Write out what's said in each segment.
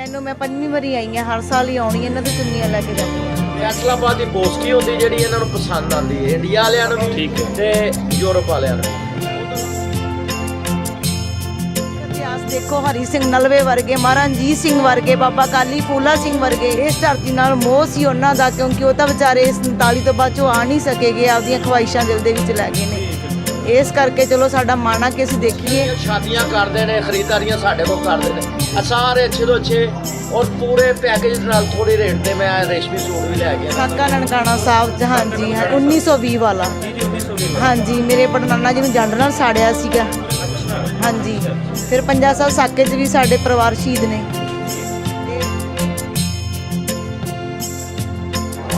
ਮੈਨੂੰ ਮੈਂ 5ਵੀਂ ਵਾਰੀ ਆਈ ਹਾਂ, ਹਰ ਸਾਲ ਹੀ ਆਉਣੀ ਇਹਨਾਂ ਦੀ ਚੁੰਨੀਆਂ ਲੈ ਕੇ ਜਾਂਦੀ ਹਾਂ। ਫੈਸਲਾਬਾਦ ਦੀ ਪੋਸਟੀ ਹੁੰਦੀ ਜਿਹੜੀ ਇਹਨਾਂ ਨੂੰ ਪਸੰਦ ਆਉਂਦੀ ਹੈ, ਇੰਡੀਆ ਵਾਲਿਆਂ ਨੂੰ ਵੀ ਤੇ ਯੂਰਪ ਵਾਲਿਆਂ ਨੂੰ। ਇਤਿਹਾਸ ਦੇਖੋ, ਹਰੀ ਸਿੰਘ ਨਲਵੇ ਵਰਗੇ, ਮਹਾਰਾਜਾ ਰਣਜੀਤ ਸਿੰਘ ਵਰਗੇ, ਬਾਬਾ ਕਾਲੀ ਫੂਲਾ ਸਿੰਘ ਵਰਗੇ। ਇਸ ਧਰਤੀ ਨਾਲ ਮੋਹ ਸੀ ਉਹਨਾਂ ਦਾ, ਕਿਉਂਕਿ ਉਹ ਤਾਂ ਵਿਚਾਰੇ ਇਸ 39 ਤੋਂ ਬਾਅਦ ਚੋਂ ਆ ਨਹੀਂ ਸਕੇਗੇ, ਆਪਦੀਆਂ ਖਵਾਇਸ਼ਾਂ ਦਿਲ ਦੇ ਵਿੱਚ ਲੈ ਗਏ ਨੇ। ਇਸ ਕਰਕੇ ਚਲੋ ਸਾਡਾ ਮਨ ਆ ਕਿ ਅਸੀਂ ਦੇਖੀਏ। ਸ਼ਾਦੀਆਂ ਕਰਦੇ ਨੇ, ਖਰੀਦਦਾਰੀਆਂ ਸਾਡੇ ਕੋਲ ਕਰਦੇ ਨੇ, ਸਾਰੇ ਅੱਛੇ ਤੋਂ ਅੱਛੇ ਔਰ ਪੂਰੇ ਪੈਕੇਜ ਨਾਲ ਥੋੜੇ ਰੇਟ ਤੇ ਮੈਂ ਰੇਸ਼ਮੀ ਸੂਟ ਵੀ ਲੈ ਗਿਆ। ਸਾਕਾ ਨਨਕਾਣਾ ਸਾਹਿਬ ਹਾਂਜੀ 1920 ਵਾਲਾ ਹਾਂਜੀ, ਮੇਰੇ ਪੜਨਾਨਾ ਜੀ ਨੂੰ ਜੰਡ ਨਾਲ ਸਾੜਿਆ ਸੀਗਾ ਹਾਂਜੀ। ਫਿਰ ਪੰਜਾ ਸਾਹਿਬ ਸਾਕੇ 'ਚ ਵੀ ਸਾਡੇ ਪਰਿਵਾਰ ਸ਼ਹੀਦ ਨੇ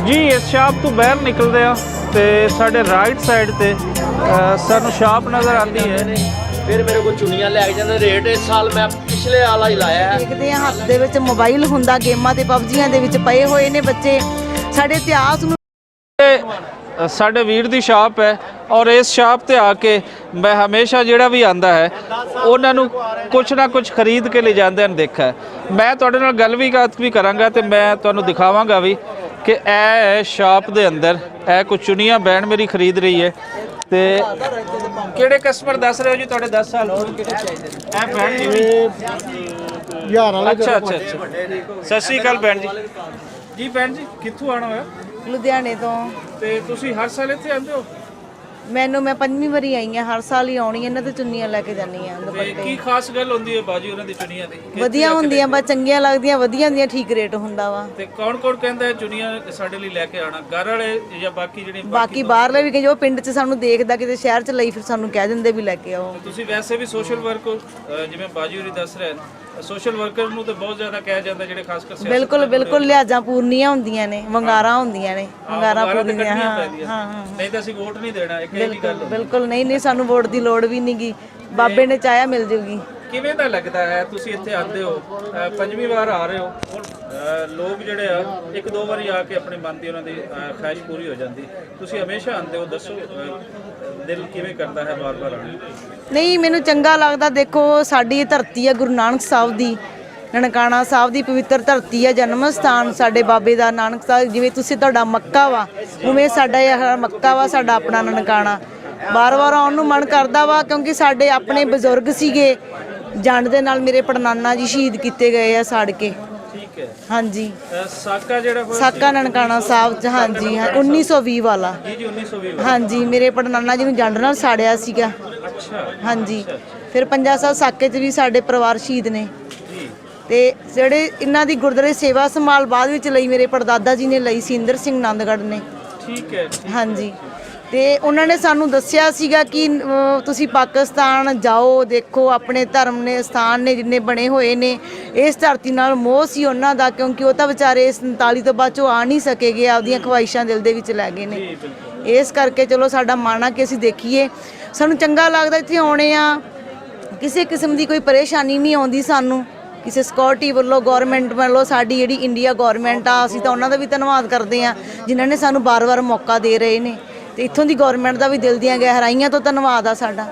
ਜੀ। ਇਸ ਸ਼ਾਪ ਤੋਂ ਬਾਹਰ ਨਿਕਲਦੇ ਆ ਤੇ ਸਾਡੇ ਰਾਈਟ ਸਾਈਡ ਤੇ ਸਾਨੂੰ ਸ਼ਾਪ ਨਜ਼ਰ ਆਉਂਦੀ ਹੈ। ਫਿਰ ਮੇਰੇ ਕੋਲ ਚੁੰਨੀਆਂ ਲੈ ਕੇ ਜਾਂਦੇ। ਰੇਟ ਇਸ ਸਾਲ ਮੈਂ ਪਿਛਲੇ ਵਾਲਾ ਹੀ ਲਾਇਆ ਹੈ। ਦੇਖਦੇ ਆ ਹੱਥ ਦੇ ਵਿੱਚ ਮੋਬਾਈਲ ਹੁੰਦਾ, ਗੇਮਾਂ ਤੇ ਪਬਜੀਆਂ ਦੇ ਵਿੱਚ ਪਏ ਹੋਏ ਨੇ ਬੱਚੇ। ਸਾਡੇ ਇਤਿਹਾਸ ਨੂੰ ਸਾਡੇ ਵੀਰ ਦੀ ਸ਼ਾਪ ਹੈ ਔਰ ਇਸ ਸ਼ਾਪ ਤੇ ਆ ਕੇ ਮੈਂ ਹਮੇਸ਼ਾ ਜਿਹੜਾ ਵੀ ਆਂਦਾ ਹੈ ਉਹਨਾਂ ਨੂੰ ਕੁਛ ਨਾ ਕੁਛ ਖਰੀਦ ਕੇ ਲੈ ਜਾਂਦੇ ਹਨ ਦੇਖਿਆ। ਮੈਂ ਤੁਹਾਡੇ ਨਾਲ ਗੱਲ ਵੀ ਕਰਾਂਗਾ ਤੇ ਮੈਂ ਤੁਹਾਨੂੰ ਦਿਖਾਵਾਂਗਾ ਵੀ ਕਿ ਇਹ ਸ਼ਾਪ ਦੇ ਅੰਦਰ ਇਹ ਕੁਝ ਚੁੰਨੀਆਂ ਬੈਣ ਮੇਰੀ ਖਰੀਦ ਰਹੀ ਹੈ। ਤੇ ਕਿਹੜੇ ਕਸਟਮਰ ਦੱਸ ਰਹੇ ਹੋ ਜੀ ਤੁਹਾਡੇ 10 ਸਾਲ ਇਹ ਭੈਣ ਜੀ ਯਾਰ ਵਾਲਾ। ਅੱਛਾ ਸਤਿ ਸ਼੍ਰੀ ਅਕਾਲ ਭੈਣ ਜੀ। ਜੀ ਭੈਣ ਜੀ ਕਿੱਥੋਂ ਆਣਾ ਹੋਇਆ? ਲੁਧਿਆਣੇ ਤੋਂ। ਤੇ ਤੁਸੀਂ ਹਰ ਸਾਲ ਇੱਥੇ ਆਉਂਦੇ ਹੋ? ਮੈਂ 5ਵੀਂ ਵਾਰੀ ਆਈ ਹਾਂ, ਹਰ ਸਾਲ ਹੀ ਆਉਣੀ ਇਹਨਾਂ ਤੇ ਚੁੰਨੀਆਂ ਲੈ ਕੇ ਜਾਂਦੀ ਹਾਂ। ਦੁਪੱਟੇ ਕੀ ਖਾਸ ਗੱਲ ਹੁੰਦੀ ਹੈ ਬਾਜੀ ਉਹਨਾਂ ਦੀ ਚੁੰਨੀਆਂ ਦੀ? ਵਧੀਆ ਹੁੰਦੀਆਂ, ਬਸ ਚੰਗੀਆਂ ਲੱਗਦੀਆਂ, ਵਧੀਆ ਹੁੰਦੀਆਂ, ਠੀਕ ਰੇਟ ਹੁੰਦਾ ਵਾ। ਤੇ ਕੌਣ ਕਹਿੰਦਾ ਹੈ ਚੁੰਨੀਆਂ ਸਾਡੇ ਲਈ ਲੈ ਕੇ ਆਣਾ? ਘਰ ਵਾਲੇ ਜਾਂ ਬਾਕੀ ਜਿਹੜੇ ਬਾਕੀ ਬਾਹਰਲੇ ਵੀ, ਕਿ ਜੋ ਪਿੰਡ 'ਚ ਸਾਨੂੰ ਦੇਖਦਾ ਕਿਤੇ ਸ਼ਹਿਰ 'ਚ ਲਈ, ਫਿਰ ਸਾਨੂੰ ਕਹਿ ਦਿੰਦੇ ਵੀ ਲੈ ਕੇ ਆਓ। ਤੁਸੀਂ ਵੈਸੇ ਵੀ ਸੋਸ਼ਲ ਵਰਕ ਜਿਵੇਂ ਬਾਜੀ ਹੋਰੀ ਦੱਸ ਰਹੇ ਨੇ, ਸੋਸ਼ਲ ਵਰਕਰ ਨੂੰ ਤਾਂ ਬਹੁਤ ਜ਼ਿਆਦਾ ਕਿਹਾ ਜਾਂਦਾ ਜਿਹੜੇ ਖਾਸ ਕਰ ਬਿਲਕੁਲ ਲਿਹਾਜ਼ਾਂ ਪੂਰਨੀਆਂ ਹੁੰਦੀਆਂ ਨੇ, ਵੰਗਾਰਾਂ ਹੁੰਦੀਆਂ ਨੇ, ਵੰਗਾਰਾਂ ਪੂਰਨੀਆਂ। ਹਾਂ ਨਹੀਂ ਤਾਂ ਅਸੀਂ ਵੋਟ ਨਹੀਂ ਦੇਣਾ, ਇੱਕ ਇਹ ਵੀ ਗੱਲ। ਬਿਲਕੁਲ ਨਹੀਂ, ਸਾਨੂੰ ਵੋਟ ਦੀ ਲੋੜ ਵੀ ਨਹੀਂਗੀ, ਬਾਬੇ ਨੇ ਚਾਹਿਆ ਮਿਲ ਜੂਗੀ। ਕਿਵੇਂ ਦਾ ਲੱਗਦਾ ਹੈ ਤੁਸੀਂ ਇੱਥੇ ਆਉਂਦੇ ਹੋ, 5ਵੀਂ ਵਾਰ ਆ ਰਹੇ ਹੋ? ਲੋਕ ਜਿਹੜੇ ਆ ਇੱਕ ਦੋ ਵਾਰੀ ਆ ਕੇ ਆਪਣੇ ਮਨ ਦੀ ਉਹਨਾਂ ਦੀ ਖੁਆਇਸ਼ ਪੂਰੀ ਹੋ ਜਾਂਦੀ, ਤੁਸੀਂ ਹਮੇਸ਼ਾ ਆਉਂਦੇ ਹੋ, ਦੱਸੋ ਦਿਲ ਕਿਵੇਂ ਕਰਦਾ ਹੈ ਵਾਰ-ਵਾਰ ਆਉਣ? ਨਹੀਂ, ਮੈਨੂੰ ਚੰਗਾ ਲੱਗਦਾ। ਦੇਖੋ ਸਾਡੀ ਧਰਤੀ ਹੈ ਗੁਰੂ ਨਾਨਕ ਸਾਹਿਬ ਦੀ, ਨਨਕਾਣਾ ਸਾਹਿਬ ਦੀ ਪਵਿੱਤਰ ਧਰਤੀ ਹੈ, ਜਨਮ ਸਥਾਨ ਸਾਡੇ ਬਾਬੇ ਦਾ ਨਾਨਕ ਸਾਹਿਬ। ਜਿਵੇਂ ਤੁਸੀਂ ਤੁਹਾਡਾ ਮੱਕਾ ਵਾ, ਉਵੇਂ ਸਾਡਾ ਇਹ ਮੱਕਾ ਵਾ, ਸਾਡਾ ਆਪਣਾ ਨਨਕਾਣਾ। ਵਾਰ-ਵਾਰ ਆਉਣ ਨੂੰ ਮਨ ਕਰਦਾ ਵਾ, ਕਿਉਂਕਿ ਸਾਡੇ ਆਪਣੇ ਬਜ਼ੁਰਗ ਸੀਗੇ, ਜੰਡ ਦੇ ਨਾਲ ਮੇਰੇ ਪੜਨਾਨਾ ਜੀ ਸ਼ਹੀਦ ਕੀਤੇ ਗਏ ਆ ਸਾੜ ਕੇ। ਠੀਕ ਹੈ ਹਾਂਜੀ। ਸਾਕਾ ਜਿਹੜਾ ਸਾਕਾ ਨਨਕਾਣਾ ਸਾਹਿਬ 'ਚ ਹਾਂਜੀ 1920 ਵਾਲਾ ਜੀ 1920 ਹਾਂਜੀ, ਮੇਰੇ ਪੜਨਾਨਾ ਜੀ ਨੂੰ ਜੰਡ ਨਾਲ ਸਾੜਿਆ ਸੀਗਾ। ਅੱਛਾ ਹਾਂਜੀ। ਫਿਰ ਪੰਜਾ ਸਾਹਿਬ ਸਾਕੇ 'ਚ ਵੀ ਸਾਡੇ ਪਰਿਵਾਰ ਸ਼ਹੀਦ ਨੇ। ਤੇ ਜਿਹੜੇ ਇਹਨਾਂ ਦੀ ਗੁਰਦੁਆਰੇ ਸੇਵਾ ਸੰਭਾਲ ਬਾਅਦ ਵਿੱਚ ਲਈ, ਮੇਰੇ ਪੜਦਾਦਾ ਜੀ ਨੇ ਲਈ ਸੀ, ਇੰਦਰ ਸਿੰਘ ਨੰਦਗੜ੍ਹ ਨੇ। ਠੀਕ ਹੈ ਹਾਂਜੀ। ਤੇ ਉਹਨਾਂ ਨੇ ਸਾਨੂੰ ਦੱਸਿਆ ਸੀਗਾ ਕਿ ਤੁਸੀਂ ਪਾਕਿਸਤਾਨ ਜਾਓ, ਦੇਖੋ ਆਪਣੇ ਧਰਮ ਨੇ, ਸਥਾਨ ਨੇ ਜਿੰਨੇ ਬਣੇ ਹੋਏ ਨੇ। ਇਸ ਧਰਤੀ ਨਾਲ ਮੋਹ ਸੀ ਉਹਨਾਂ ਦਾ, ਕਿਉਂਕਿ ਉਹ ਤਾਂ ਵਿਚਾਰੇ ਇਸ 39 ਤੋਂ ਬਾਅਦ ਚੋਂ ਆ ਨਹੀਂ ਸਕੇਗੇ, ਆਪਦੀਆਂ ਖਵਾਇਸ਼ਾਂ ਦਿਲ ਦੇ ਵਿੱਚ ਲੈ ਗਏ ਨੇ। ਇਸ ਕਰਕੇ ਚਲੋ ਸਾਡਾ ਮਨ ਆ ਕਿ ਅਸੀਂ ਦੇਖੀਏ। ਸਾਨੂੰ ਚੰਗਾ ਲੱਗਦਾ ਇੱਥੇ ਆਉਣੇ ਆ, ਕਿਸੇ ਕਿਸਮ ਦੀ ਕੋਈ ਪਰੇਸ਼ਾਨੀ ਨਹੀਂ ਆਉਂਦੀ ਸਾਨੂੰ ਕਿਸੇ ਸਿਕਿਉਰਿਟੀ ਵੱਲੋਂ, ਗੌਰਮੈਂਟ ਵੱਲੋਂ। ਸਾਡੀ ਜਿਹੜੀ ਇੰਡੀਆ ਗੌਰਮੈਂਟ ਆ, ਅਸੀਂ ਤਾਂ ਉਹਨਾਂ ਦਾ ਵੀ ਧੰਨਵਾਦ ਕਰਦੇ ਹਾਂ ਜਿਨ੍ਹਾਂ ਨੇ ਸਾਨੂੰ ਵਾਰ-ਵਾਰ ਮੌਕਾ ਦੇ ਰਹੇ ਨੇ। ਤੇ ਇੱਥੋਂ ਦੀ ਗੌਰਮੈਂਟ ਦਾ ਵੀ ਦਿਲ ਦੀਆਂ ਗਹਿਰਾਈਆਂ ਤੋਂ ਧੰਨਵਾਦ ਆ ਸਾਡਾ।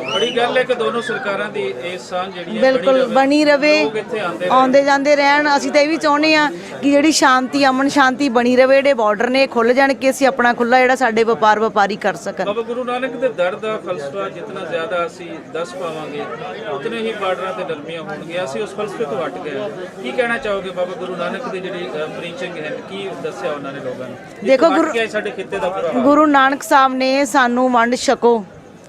ਬੜੀ ਗੱਲ ਹੈ ਕਿ ਦੋਨੋਂ ਸਰਕਾਰਾਂ ਦੀ ਇਹ ਸਾਂਝ ਜਿਹੜੀ ਹੈ ਬਿਲਕੁਲ ਬਣੀ ਰਵੇ, ਆਉਂਦੇ ਜਾਂਦੇ ਰਹਿਣ। ਅਸੀਂ ਤਾਂ ਇਹ ਵੀ ਚਾਹੁੰਦੇ ਆ ਕਿ ਜਿਹੜੀ ਸ਼ਾਂਤੀ, ਅਮਨ ਸ਼ਾਂਤੀ ਬਣੀ ਰਵੇ, ਜਿਹੜੇ ਬਾਰਡਰ ਨੇ ਖੁੱਲ੍ਹ ਜਾਣ, ਕਿ ਅਸੀਂ ਆਪਣਾ ਖੁੱਲ੍ਹਾ ਜਿਹੜਾ ਸਾਡੇ ਵਪਾਰੀ ਕਰ ਸਕਣ। ਬਾਬਾ ਗੁਰੂ ਨਾਨਕ ਦੇ ਦਰ ਦਾ ਫਲਸਫਾ ਜਿੰਨਾ ਜ਼ਿਆਦਾ ਅਸੀਂ ਦੱਸ ਪਾਵਾਂਗੇ, ਉਤਨੇ ਹੀ ਬਾਰਡਰਾਂ ਤੇ ਨਰਮੀਆਂ ਹੋਣਗੀਆਂ। ਅਸੀਂ ਉਸ ਫਲਸਫੇ ਤੋਂ ਹਟ ਗਏ। ਕੀ ਕਹਿਣਾ ਚਾਹੋਗੇ ਬਾਬਾ ਗੁਰੂ ਨਾਨਕ ਦੀ ਜਿਹੜੀ ਪ੍ਰੀਚਿੰਗ ਹੈ, ਕੀ ਦੱਸਿਆ ਉਹਨਾਂ ਨੇ ਲੋਕਾਂ ਨੂੰ? ਦੇਖੋ ਸਾਡੇ ਖਿੱਤੇ ਦਾ ਗੁਰੂ ਨਾਨਕ ਸਾਹਿਬ ਨੇ ਸਾਨੂੰ ਵੰਡ ਛਕੋ,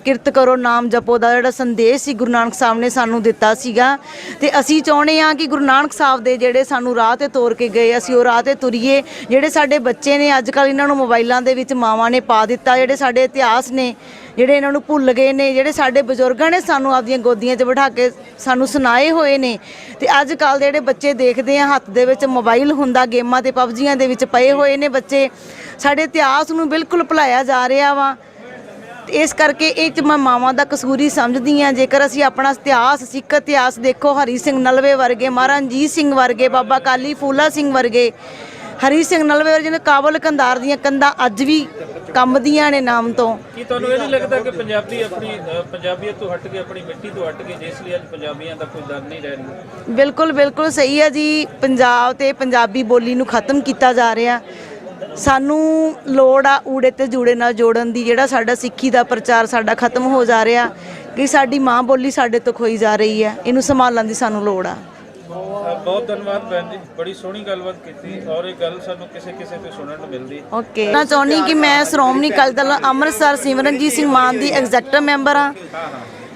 ਕਿਰਤ ਕਰੋ, ਨਾਮ ਜਪੋ ਦਾ ਜਿਹੜਾ ਸੰਦੇਸ਼ ਸੀ ਗੁਰੂ ਨਾਨਕ ਸਾਹਿਬ ਨੇ ਸਾਨੂੰ ਦਿੱਤਾ ਸੀਗਾ। ਤੇ ਅਸੀਂ ਚਾਹੁੰਦੇ ਹਾਂ ਕਿ ਗੁਰੂ ਨਾਨਕ ਸਾਹਿਬ ਦੇ ਜਿਹੜੇ ਸਾਨੂੰ ਰਾਹ ਤੇ ਤੋਰ ਕੇ ਗਏ, ਅਸੀਂ ਉਹ ਰਾਹ ਤੇ ਤੁਰੀਏ। ਜਿਹੜੇ ਸਾਡੇ ਬੱਚੇ ਨੇ ਅੱਜ ਕੱਲ੍ਹ, ਇਹਨਾਂ ਨੂੰ ਮੋਬਾਈਲਾਂ ਦੇ ਵਿੱਚ ਮਾਵਾਂ ਨੇ ਪਾ ਦਿੱਤਾ, ਜਿਹੜੇ ਸਾਡੇ ਇਤਿਹਾਸ ਨੇ ਜਿਹੜੇ ਇਹਨਾਂ ਨੂੰ ਭੁੱਲ ਗਏ ਨੇ, ਜਿਹੜੇ ਸਾਡੇ ਬਜ਼ੁਰਗਾਂ ਨੇ ਸਾਨੂੰ ਆਪਦੀਆਂ ਗੋਦੀਆਂ 'ਚ ਬਿਠਾ ਕੇ ਸਾਨੂੰ ਸੁਣਾਏ ਹੋਏ ਨੇ। ਤੇ ਅੱਜ ਕੱਲ੍ਹ ਦੇ ਜਿਹੜੇ ਬੱਚੇ ਦੇਖਦੇ ਆ, ਹੱਥ ਦੇ ਵਿੱਚ ਮੋਬਾਈਲ ਹੁੰਦਾ, ਗੇਮਾਂ ਤੇ ਪਬਜੀਆਂ ਦੇ ਵਿੱਚ ਪਏ ਹੋਏ ਨੇ ਬੱਚੇ। ਸਾਡੇ ਇਤਿਹਾਸ ਨੂੰ ਬਿਲਕੁਲ ਭੁਲਾਇਆ ਜਾ ਰਿਹਾ ਵਾ। ਇਸ ਕਰਕੇ ਇਹ 'ਚ ਮੈਂ ਮਾਵਾਂ ਦਾ ਕਸੂਰ ਹੀ ਸਮਝਦੀ ਹਾਂ। ਜੇਕਰ ਅਸੀਂ ਆਪਣਾ ਇਤਿਹਾਸ, ਸਿੱਖ ਇਤਿਹਾਸ ਦੇਖੋ, ਹਰੀ ਸਿੰਘ ਨਲਵੇ ਵਰਗੇ, ਮਹਾਰਾਜਾ ਰਣਜੀਤ ਸਿੰਘ ਵਰਗੇ, ਬਾਬਾ ਕਾਲੀ ਫੂਲਾ ਸਿੰਘ ਵਰਗੇ, ਹਰੀ ਸਿੰਘ ਨਲਵੇ ਜਿਹਨੇ ਕਾਬਲ ਕੰਧਾਰ ਦੀਆਂ ਕੰਧਾਂ ਅੱਜ ਵੀ ਕੰਬਦੀਆਂ ਨੇ ਨਾਮ ਤੋਂ। ਕੀ ਤੁਹਾਨੂੰ ਇਹ ਨਹੀਂ ਲੱਗਦਾ ਕਿ ਪੰਜਾਬੀ ਆਪਣੀ ਪੰਜਾਬੀਅਤ ਤੋਂ ਹਟ ਕੇ ਆਪਣੀ ਮਿੱਟੀ ਤੋਂ ਹਟ ਕੇ ਜਿਸ ਲਈ ਅੱਜ ਪੰਜਾਬੀਆਂ ਦਾ ਕੋਈ ਦਰ ਨਹੀਂ ਰਹਿ ਰਿਹਾ? ਬਿਲਕੁਲ ਬਿਲਕੁਲ ਸਹੀ ਹੈ ਜੀ। ਪੰਜਾਬ ਤੇ ਪੰਜਾਬੀ ਬੋਲੀ ਨੂੰ ਖਤਮ ਕੀਤਾ ਜਾ ਰਿਹਾ। ਸਾਨੂੰ ਲੋੜ ਆ ਊੜੇ ਤੇ ਜੂੜੇ ਨਾਲ ਜੋੜਨ ਦੀ। ਜਿਹੜਾ ਸਾਡਾ ਸਿੱਖੀ ਦਾ ਪ੍ਰਚਾਰ ਸਾਡਾ ਖਤਮ ਹੋ ਜਾ ਰਿਹਾ ਕਿ ਸਾਡੀ ਮਾਂ ਬੋਲੀ ਸਾਡੇ ਤੋਂ ਖੋਈ ਜਾ ਰਹੀ ਹੈ, ਇਹਨੂੰ ਸੰਭਾਲਣ ਦੀ ਸਾਨੂੰ ਲੋੜ ਆ। ਬਹੁਤ ਧੰਨਵਾਦ ਭੈਣ ਜੀ, ਬੜੀ ਸੋਹਣੀ ਗੱਲਬਾਤ ਕੀਤੀ ਔਰ ਇਹ ਗੱਲ ਸਾਨੂੰ ਕਿਸੇ ਤੋਂ ਸੁਣਨ ਨੂੰ ਮਿਲਦੀ। ਓਕੇ, ਮੈਂ ਚਾਹੁੰਦੀ ਕਿ ਮੈਂ ਸ਼੍ਰੋਮਣੀ ਅਕਾਲੀ ਦਲ ਅੰਮ੍ਰਿਤਸਰ ਸਿਮਰਨਜੀਤ ਸਿੰਘ ਮਾਨ ਦੀ ਐਗਜ਼ੈਕਟਿਵ ਮੈਂਬਰ ਆ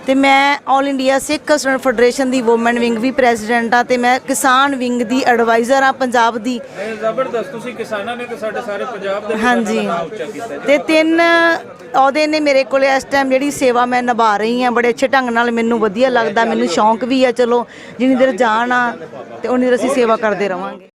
ਤੇ ਮੈਂ ਆਲ ਇੰਡੀਆ ਸਿੱਖ ਸਟੂਡੈਂਟ ਫੈਡਰੇਸ਼ਨ ਦੀ ਵੂਮਨ ਵਿੰਗ ਵੀ ਪ੍ਰੈਜ਼ੀਡੈਂਟ ਆ ਤੇ ਮੈਂ ਕਿਸਾਨ ਵਿੰਗ ਦੀ ਐਡਵਾਈਜ਼ਰ ਆ ਪੰਜਾਬ ਦੀ। ਜ਼ਬਰਦਸਤ, ਤੁਸੀਂ ਕਿਸਾਨਾਂ ਨੇ ਤੇ ਸਾਡੇ ਸਾਰੇ ਪੰਜਾਬ ਦੇ ਹਾਂਜੀ ਨਾਮ ਉੱਚਾ ਕੀਤਾ ਤੇ 3 ਅਹੁਦੇ ਨੇ ਮੇਰੇ ਕੋਲ ਇਸ ਟਾਈਮ ਜਿਹੜੀ ਸੇਵਾ ਮੈਂ ਨਿਭਾ ਰਹੀ ਹਾਂ ਬੜੇ ਅੱਛੇ ਢੰਗ ਨਾਲ। ਮੈਨੂੰ ਵਧੀਆ ਲੱਗਦਾ, ਮੈਨੂੰ ਸ਼ੌਂਕ ਵੀ ਆ। ਚਲੋ ਜਿੰਨੀ ਦੇਰ ਜਾਨ ਆ ਤੇ ਉਨੀ ਦੇਰ ਅਸੀਂ ਸੇਵਾ ਕਰਦੇ ਰਵਾਂਗੇ।